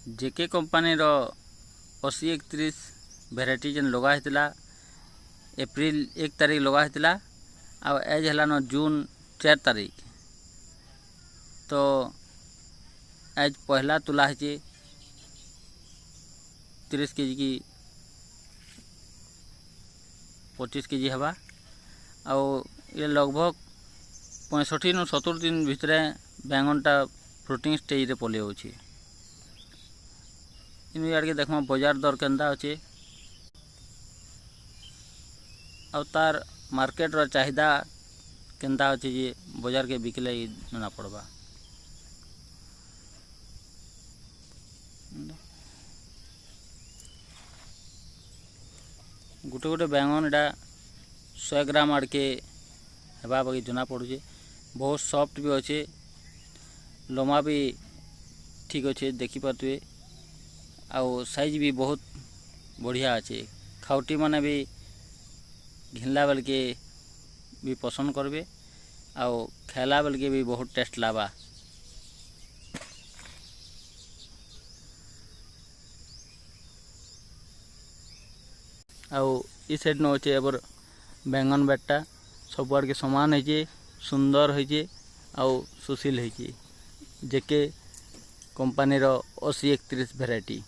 जेके company रो 8031 variety जेन लगा होता April 1 तारीख लगा होता आ एज है जून 4 तारीख। तो आज पहला तुला है 30 केजी की 25 केजी हवा ये लगभग 65 नु 70 दिन भितर बैंगनटा फ्रुटिंग स्टेज रे पले होछि। इन यार के देखमा बाजार दर केंदा अछि आ तार मार्केट रो चाहिदा केंदा अछि जे बाजार के बिकले ना पड़बा। गोटे गोटे बैंगन एटा 100 ग्राम आड़ के हेबा बाकी जना पड़ुचे। बहुत सॉफ्ट भी अच्छे, लमा भी ठीक अच्छे देखी पारे आउ साइज भी बहुत बढ़िया अच्छे। खाउटी माने भी घिनला बेल के भी पसंद करबे आउ खेला बेल के भी बहुत टेस्ट लाबा। आउ इस साइड न अच्छे एबर बैंगन बेटा सब आड़ के समान है, सुंदर है आउ सुशील है। जेके कंपानी रो 8031 भेराइटी।